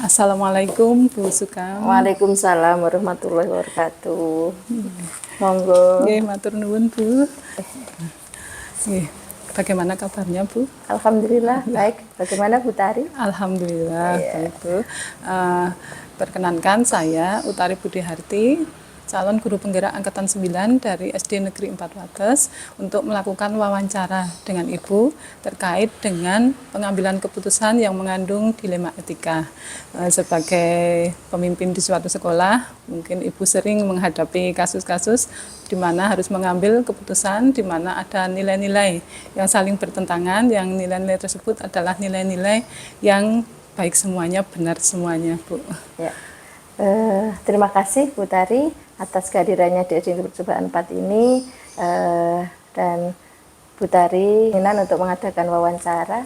Assalamualaikum Bu Sukam. Waalaikumsalam warahmatullahi wabarakatuh. Monggo. Nggih, matur nuwun Bu. Nggih. Bagaimana kabarnya Bu? Alhamdulillah baik. Bagaimana Bu Tari? Alhamdulillah baik Bu. Perkenankan saya Utari Budi Harti, calon guru penggerak angkatan 9 dari SD Negeri 4 Wates untuk melakukan wawancara dengan Ibu terkait dengan pengambilan keputusan yang mengandung dilema etika. Sebagai pemimpin di suatu sekolah, mungkin Ibu sering menghadapi kasus-kasus di mana harus mengambil keputusan di mana ada nilai-nilai yang saling bertentangan, yang nilai-nilai tersebut adalah nilai-nilai yang baik semuanya, benar semuanya, Bu. Ya. Terima kasih Bu Tari atas kehadirannya di SD Percobaan 4 ini, dan Bu Tari ingin untuk mengadakan wawancara.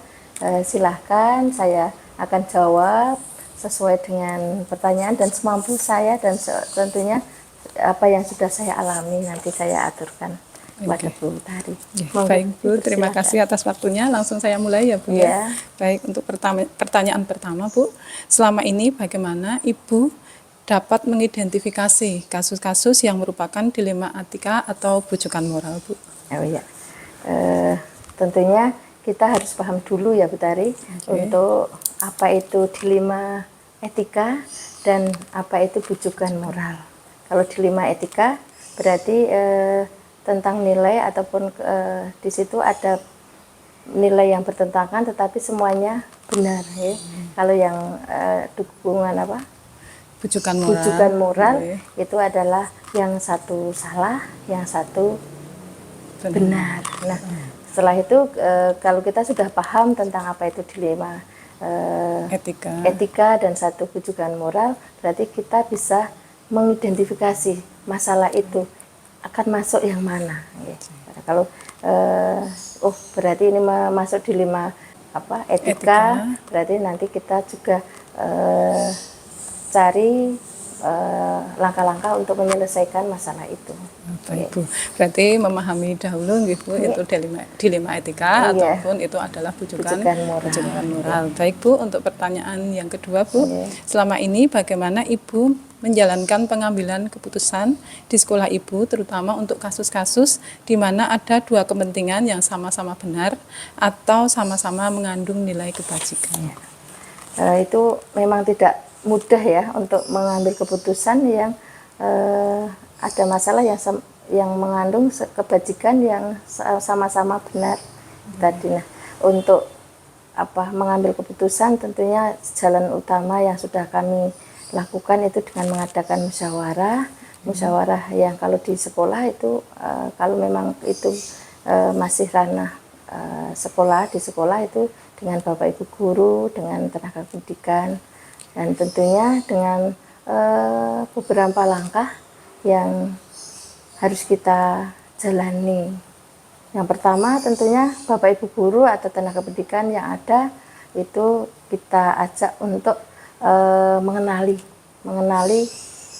Silahkan, saya akan jawab sesuai dengan pertanyaan dan semampu saya, dan tentunya apa yang sudah saya alami nanti saya aturkan kepada Bu Tari. Baik Bu, terima kasih atas waktunya. Langsung saya mulai ya Bu. Ya. Baik, untuk pertanyaan pertama Bu, selama ini bagaimana Ibu dapat mengidentifikasi kasus-kasus yang merupakan dilema etika atau bujukan moral Bu? Oh ya, tentunya kita harus paham dulu ya Bu Tari, untuk apa itu dilema etika dan apa itu bujukan moral. Kalau dilema etika berarti tentang nilai ataupun di situ ada nilai yang bertentangan tetapi semuanya benar ya. Kalau yang dukungan apa? Bujukan moral itu adalah yang satu salah, yang satu benar. Nah, setelah itu kalau kita sudah paham tentang apa itu dilema etika dan satu bujukan moral, berarti kita bisa mengidentifikasi masalah itu akan masuk yang mana. Kalau berarti ini masuk dilema etika, berarti nanti kita juga cari langkah-langkah untuk menyelesaikan masalah itu. Baik Bu, berarti memahami dahulu Bu, itu dilema etika ataupun itu adalah bujukan moral. Baik Bu, untuk pertanyaan yang kedua Bu, selama ini bagaimana Ibu menjalankan pengambilan keputusan di sekolah Ibu, terutama untuk kasus-kasus di mana ada dua kepentingan yang sama-sama benar atau sama-sama mengandung nilai kebajikan? Itu memang tidak mudah ya untuk mengambil keputusan yang ada masalah yang mengandung kebajikan yang sama-sama benar tadi. Nah, untuk mengambil keputusan tentunya jalan utama yang sudah kami lakukan itu dengan mengadakan musyawarah yang kalau di sekolah itu kalau memang itu masih ranah sekolah, di sekolah itu dengan Bapak Ibu guru, dengan tenaga pendidikan, dan tentunya dengan beberapa langkah yang harus kita jalani. Yang pertama tentunya Bapak Ibu guru atau tenaga pendidikan yang ada itu kita ajak untuk mengenali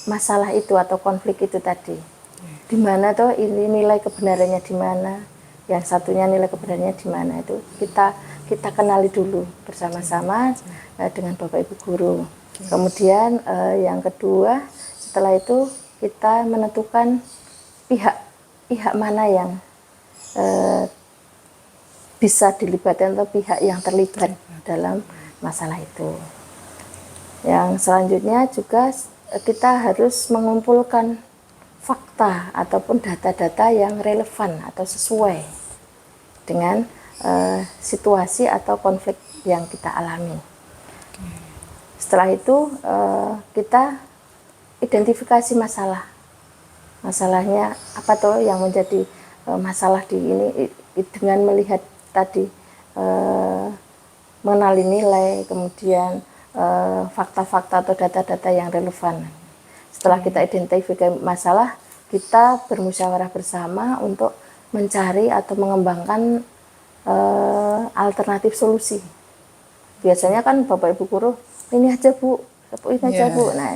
masalah itu atau konflik itu tadi. Di mana tuh ini nilai kebenarannya di mana, yang satunya nilai kebenarannya di mana, itu kita kenali dulu bersama-sama dengan Bapak Ibu guru. Kemudian yang kedua, setelah itu kita menentukan pihak mana yang bisa dilibatkan atau pihak yang terlibat dalam masalah itu. Yang selanjutnya juga kita harus mengumpulkan fakta ataupun data-data yang relevan atau sesuai dengan situasi atau konflik yang kita alami. Setelah itu kita identifikasi masalahnya apa toh yang menjadi masalah di ini, dengan melihat tadi mengenali nilai, kemudian fakta-fakta atau data-data yang relevan. Setelah kita identifikasi masalah, kita bermusyawarah bersama untuk mencari atau mengembangkan alternatif solusi. Biasanya kan Bapak Ibu guru, ini aja Bu, ini aja Bu. Nah,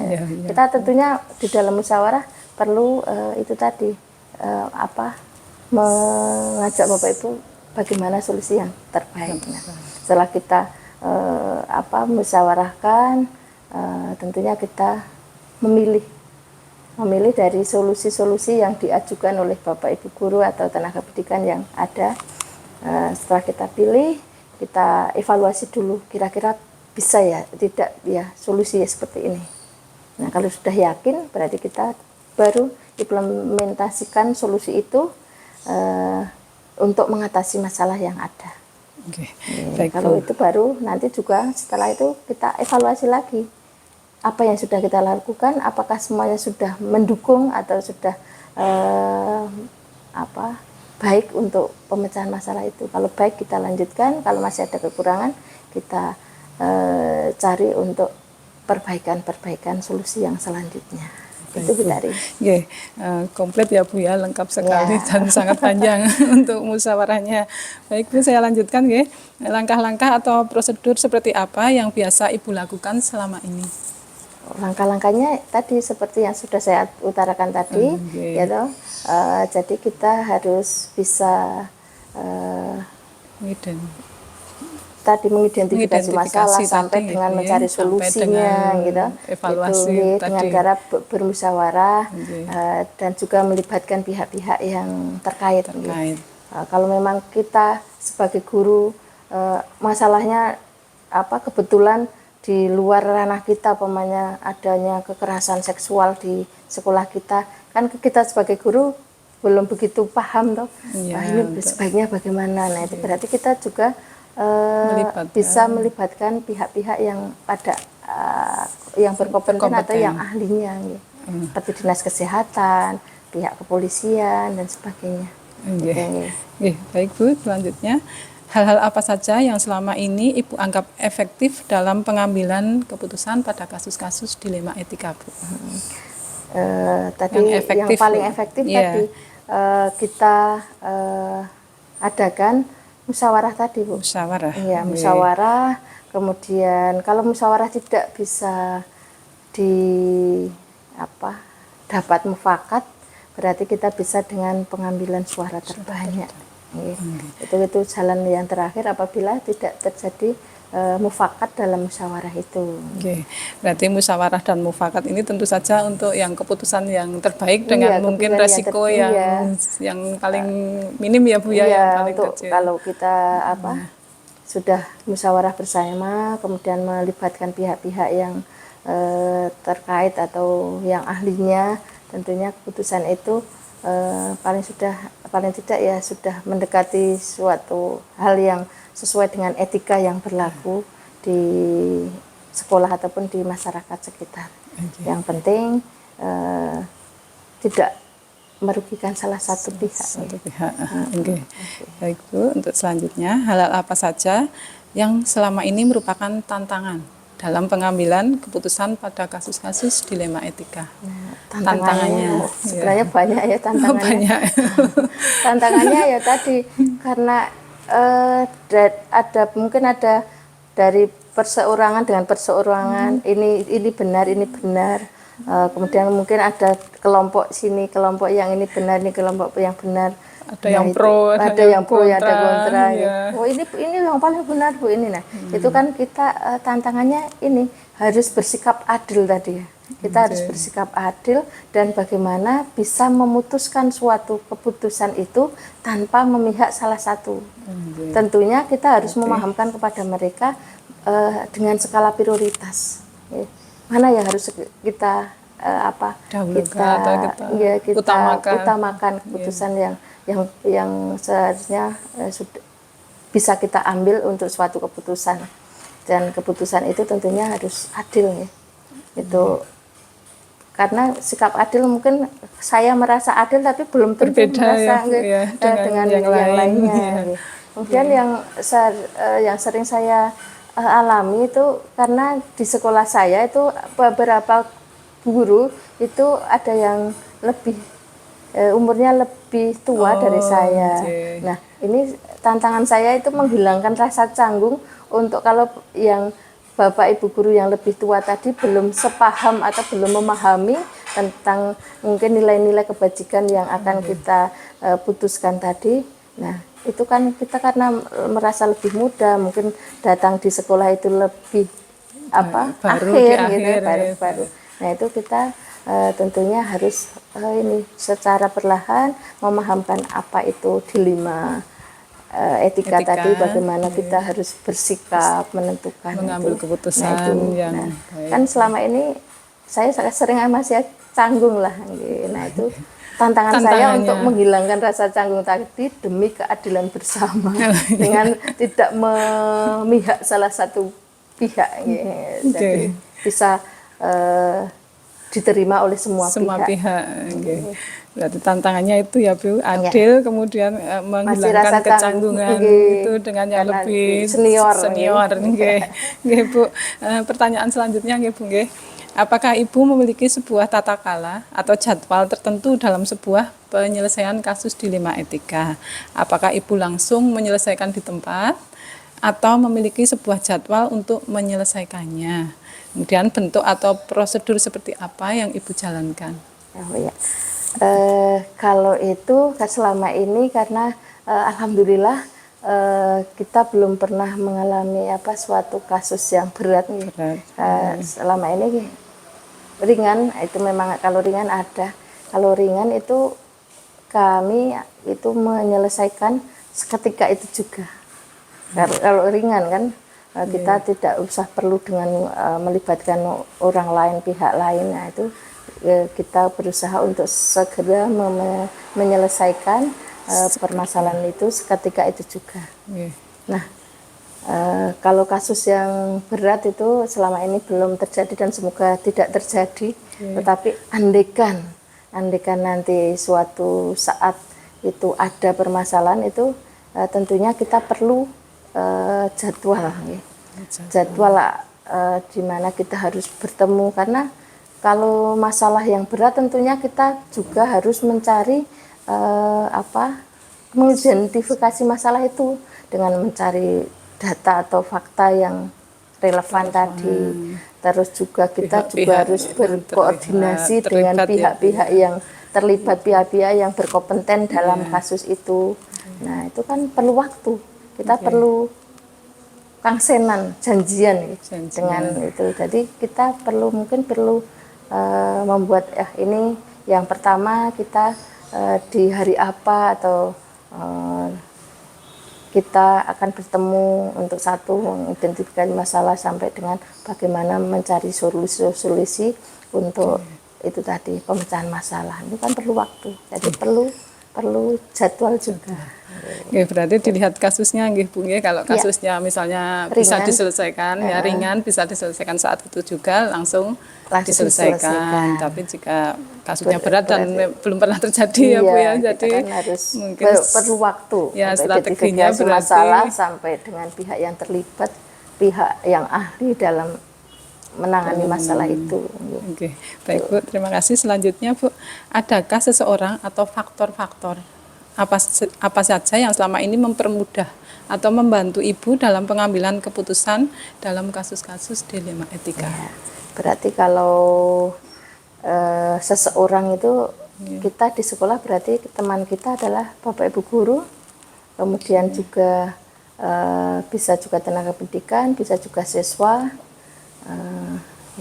kita tentunya di dalam musyawarah perlu itu tadi mengajak Bapak Ibu bagaimana solusi yang terbaik. Nah, setelah kita musyawarahkan, tentunya kita memilih dari solusi-solusi yang diajukan oleh Bapak Ibu guru atau tenaga pendidikan yang ada. Setelah kita pilih, kita evaluasi dulu kira-kira bisa ya tidak ya solusi seperti ini. Nah, kalau sudah yakin berarti kita baru implementasikan solusi itu untuk mengatasi masalah yang ada. Kalau itu baru nanti juga setelah itu kita evaluasi lagi apa yang sudah kita lakukan, apakah semuanya sudah mendukung atau sudah baik untuk pemecahan masalah itu. Kalau baik kita lanjutkan, kalau masih ada kekurangan kita cari untuk perbaikan solusi yang selanjutnya. Itu Bu Tari. Komplit ya Bu ya, lengkap sekali dan sangat panjang untuk musyawarahnya. Baik Bu, saya lanjutkan ya. Langkah-langkah atau prosedur seperti apa yang biasa Ibu lakukan selama ini? Langkah-langkahnya tadi seperti yang sudah saya utarakan tadi, jadi kita harus bisa mengidentifikasi masalah sampai dengan mencari solusinya, evaluasi dengan cara bermusyawarah dan juga melibatkan pihak-pihak yang terkait. Kalau memang kita sebagai guru masalahnya kebetulan di luar ranah kita, adanya kekerasan seksual di sekolah kita, kan kita sebagai guru belum begitu paham ini sebaiknya bagaimana. Nah, itu berarti kita juga bisa melibatkan pihak-pihak yang yang berkompeten atau yang ahlinya, seperti dinas kesehatan, pihak kepolisian dan sebagainya. Baik Bu, selanjutnya hal-hal apa saja yang selama ini Ibu anggap efektif dalam pengambilan keputusan pada kasus-kasus dilema etika, Bu? Yang paling efektif tadi kita adakan musyawarah tadi, Bu. Musyawarah. Kemudian kalau musyawarah tidak bisa dapat mufakat, berarti kita bisa dengan pengambilan suara terbanyak. Itu jalan yang terakhir apabila tidak terjadi mufakat dalam musyawarah itu. Berarti musyawarah dan mufakat ini tentu saja untuk yang keputusan yang terbaik dengan mungkin resiko yang paling minim ya Bu ya, yang paling kecil. Kalau kita sudah musyawarah bersama, kemudian melibatkan pihak-pihak yang terkait atau yang ahlinya, tentunya keputusan itu paling tidak ya sudah mendekati suatu hal yang sesuai dengan etika yang berlaku di sekolah ataupun di masyarakat sekitar. Yang penting tidak merugikan salah satu pihak. Baik Bu, untuk selanjutnya hal-hal apa saja yang selama ini merupakan tantangan dalam pengambilan keputusan pada kasus-kasus dilema etika? Tantangannya sebenarnya banyak ya tantangannya. Tantangannya ya tadi karena mungkin ada dari perseorangan dengan perseorangan, ini benar, kemudian mungkin ada kelompok sini, kelompok yang ini benar, ini kelompok yang benar. Ada yang pro, ada yang kontra. Oh ini yang paling benar Bu ini. Nah itu kan kita tantangannya ini harus bersikap adil tadi ya. Kita harus bersikap adil dan bagaimana bisa memutuskan suatu keputusan itu tanpa memihak salah satu. Tentunya kita harus memahamkan kepada mereka dengan skala prioritas. Mana yang harus kita utamakan keputusan yang seharusnya bisa kita ambil untuk suatu keputusan, dan keputusan itu tentunya harus adil ya. Itu karena sikap adil mungkin saya merasa adil tapi belum tentu merasa dengan yang lainnya. Kemudian yang sering saya alami itu karena di sekolah saya itu beberapa guru itu ada yang lebih umurnya lebih tua dari saya. Nah, ini tantangan saya itu menghilangkan rasa canggung untuk kalau yang Bapak Ibu guru yang lebih tua tadi belum sepaham atau belum memahami tentang mungkin nilai-nilai kebajikan yang akan kita putuskan tadi. Nah, itu kan kita karena merasa lebih muda, mungkin datang di sekolah itu lebih baru akhir di gitu, akhir ya. baru. Nah itu kita tentunya harus ini secara perlahan memahamkan apa itu dilema etika Etika, tadi, bagaimana ya. kita harus bersikap menentukan Mengambil itu. Nah keputusan itu, yang nah baik. kan selama ini saya sering masih canggung lah. Nah itu tantangan saya untuk Tantangannya. menghilangkan rasa canggung tadi demi keadilan bersama dengan tidak memihak salah satu pihak. Jadi Oke. bisa diterima oleh semua Semua pihak. pihak. Oke. Berarti tantangannya itu ya Bu, Ya, adil, kemudian masih menghilangkan rasa kecanggungan itu dengan yang karena lebih senior. senior. Nggih. Nggih Bu. Pertanyaan selanjutnya nggih Bu nggih. Apakah Ibu memiliki sebuah tata kala atau jadwal tertentu dalam sebuah penyelesaian kasus dilema etika? Apakah Ibu langsung menyelesaikan di tempat atau memiliki sebuah jadwal untuk menyelesaikannya? Kemudian bentuk atau prosedur seperti apa yang Ibu jalankan? Oh ya, kalau itu selama ini karena alhamdulillah kita belum pernah mengalami suatu kasus yang berat nih. Selama ini ringan, itu memang kalau ringan ada. Kalau ringan itu kami itu menyelesaikan seketika itu juga. Kalau ringan kan kita tidak usah perlu dengan melibatkan orang lain, pihak lain. Nah itu kita berusaha untuk segera menyelesaikan permasalahan itu seketika itu juga. Nah kalau kasus yang berat itu selama ini belum terjadi dan semoga tidak terjadi. Tetapi andaikan nanti suatu saat itu ada permasalahan itu tentunya kita perlu jadwal di mana kita harus bertemu, karena kalau masalah yang berat tentunya kita juga harus mencari mengidentifikasi masalah itu dengan mencari data atau fakta yang relevan tadi. Terus juga kita juga harus berkoordinasi dengan pihak-pihak yang terlibat, pihak-pihak yang berkompeten dalam kasus itu. Nah itu kan perlu waktu, kita perlu kangsenan, janjian dengan itu. Jadi kita mungkin perlu membuat ini yang pertama kita di hari apa atau kita akan bertemu untuk satu mengidentifikasi masalah sampai dengan bagaimana mencari solusi untuk itu tadi, pemecahan masalah. Itu kan perlu waktu, jadi perlu jadwal juga. Oke, berarti dilihat kasusnya nggih Bu nggih, kalau kasusnya misalnya bisa diselesaikan ya ringan, bisa diselesaikan saat itu juga langsung diselesaikan. Tapi jika kasusnya berat dan belum pernah terjadi ya Bu ya, jadi kan harus mungkin perlu waktu ya untuk strateginya berarti masalah sampai dengan pihak yang terlibat, pihak yang ahli dalam menangani masalah itu. Oke, baik Bu, terima kasih. Selanjutnya Bu, adakah seseorang atau faktor-faktor apa saja yang selama ini mempermudah atau membantu Ibu dalam pengambilan keputusan dalam kasus-kasus dilema etika? Ya, berarti kalau seseorang itu kita di sekolah berarti teman kita adalah Bapak Ibu guru, kemudian juga bisa juga tenaga pendidikan, bisa juga siswa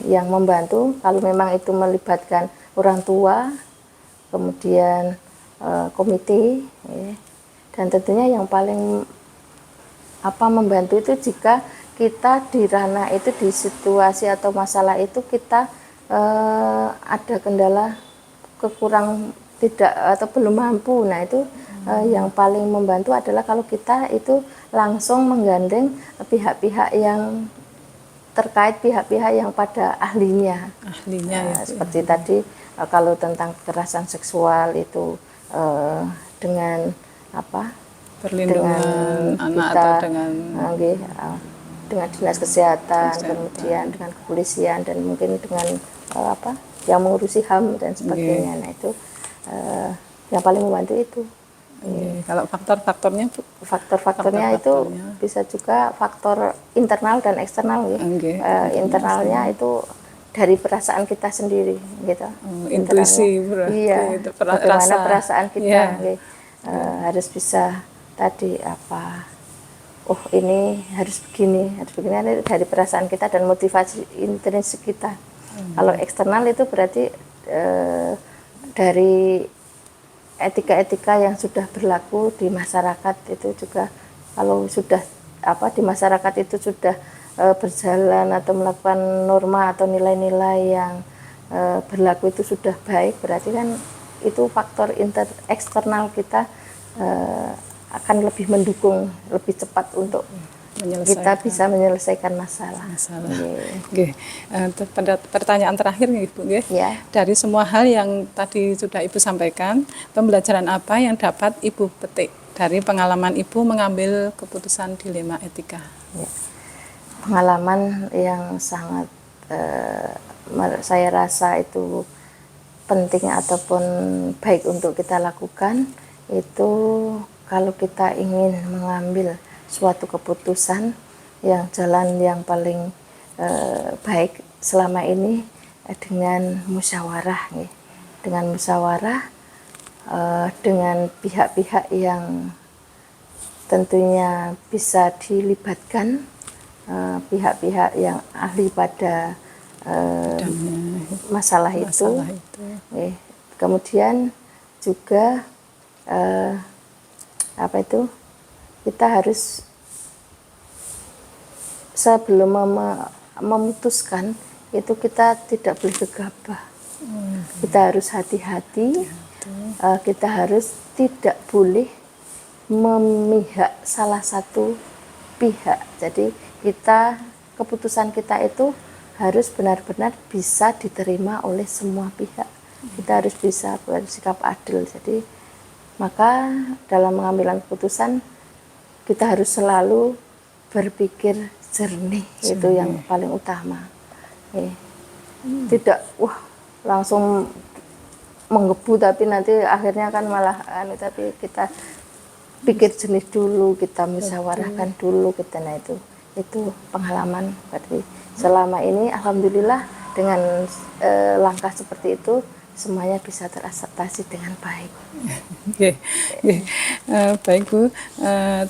yang membantu. Kalau memang itu melibatkan orang tua, kemudian komite, dan tentunya yang paling membantu itu jika kita di ranah itu, di situasi atau masalah itu kita ada kendala, kekurang tidak atau belum mampu. Nah itu yang paling membantu adalah kalau kita itu langsung menggandeng pihak-pihak yang terkait, pihak-pihak yang pada ahlinya ya, seperti tadi kalau tentang kekerasan seksual itu dengan perlindungan anak kita, atau dengan dinas kesehatan, kemudian dengan kepolisian, dan mungkin dengan yang mengurusi HAM dan sebagainya. Nah itu yang paling membantu itu. Kalau faktor-faktornya Bu? Faktor-faktornya itu bisa juga faktor internal dan eksternal. Internalnya itu dari perasaan kita sendiri gitu. Intuisi berarti. Bagaimana perasaan kita harus bisa tadi apa, oh ini harus begini ini dari perasaan kita dan motivasi intrinsik kita. Kalau eksternal itu berarti dari etika-etika yang sudah berlaku di masyarakat itu juga, kalau sudah di masyarakat itu sudah berjalan atau melakukan norma atau nilai-nilai yang berlaku itu sudah baik, berarti kan itu faktor eksternal kita akan lebih mendukung, lebih cepat untuk kita bisa menyelesaikan masalah. Okay. Pada pertanyaan terakhir nih Ibu, ya. Dari semua hal yang tadi sudah Ibu sampaikan, pembelajaran apa yang dapat Ibu petik dari pengalaman Ibu mengambil keputusan dilema etika? Ya. Pengalaman yang sangat saya rasa itu penting ataupun baik untuk kita lakukan itu kalau kita ingin mengambil suatu keputusan yang jalan yang paling baik selama ini dengan musyawarah, dengan musyawarah dengan pihak-pihak yang tentunya bisa dilibatkan, pihak-pihak yang ahli pada masalah itu. Kemudian juga kita harus sebelum memutuskan itu kita tidak boleh gegabah. Kita harus hati-hati. Kita harus tidak boleh memihak salah satu pihak. Jadi keputusan kita itu harus benar-benar bisa diterima oleh semua pihak. Kita harus bisa bersikap adil. Jadi maka dalam pengambilan keputusan kita harus selalu berpikir jernih. Itu yang paling utama. Tidak langsung menggebu tapi nanti akhirnya kan malah tapi kita pikir jernih dulu, kita musyawarahkan dulu, itu pengalaman. Berarti selama ini alhamdulillah dengan langkah seperti itu semuanya bisa teratasi dengan baik. Baik Bu,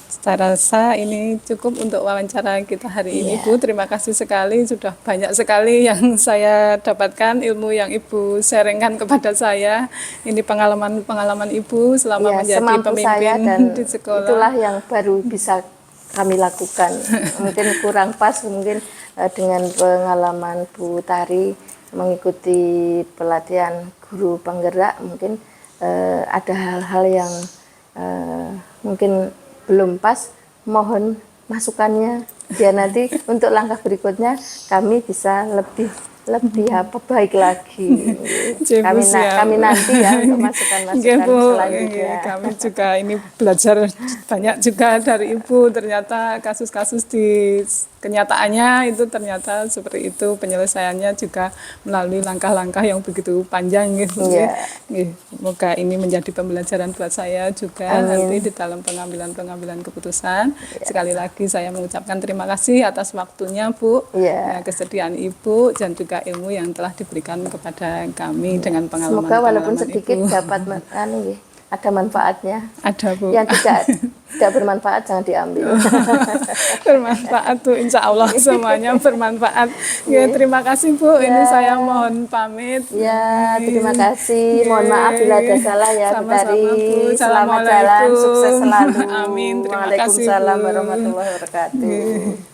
saya rasa ini cukup untuk wawancara kita hari ini Bu. Terima kasih sekali, sudah banyak sekali yang saya dapatkan, ilmu yang Ibu sharingkan kepada saya. Ini pengalaman Ibu selama menjadi pemimpin saya dan di sekolah. Itulah yang baru bisa kami lakukan. Mungkin kurang pas mungkin dengan pengalaman Bu Tari mengikuti pelatihan guru penggerak, mungkin ada hal-hal yang mungkin belum pas, mohon masukannya biar nanti untuk langkah berikutnya kami bisa lebih baik lagi. Kami nanti ya untuk masukan-masukan selanjutnya. Kami juga ini belajar banyak juga dari Ibu, ternyata kasus-kasus di kenyataannya itu ternyata seperti itu, penyelesaiannya juga melalui langkah-langkah yang begitu panjang gitu. Semoga ini menjadi pembelajaran buat saya juga. Amin. Nanti di dalam pengambilan keputusan. Sekali lagi saya mengucapkan terima kasih atas waktunya Bu, kesediaan Ibu dan juga ilmu yang telah diberikan kepada kami dengan pengalaman. Semoga walaupun sedikit Ibu dapat ada manfaatnya. Ada Bu. Yang tidak bermanfaat jangan diambil. Bermanfaat tuh, insya Allah semuanya bermanfaat. Terima kasih Bu. Ini saya mohon pamit. Terima kasih. Mohon maaf bila ada salah ya Bu Tari. Selamat jalan, sukses selalu. Amin. Terima kasih Bu. Waalaikumsalam warahmatullahi wabarakatuh.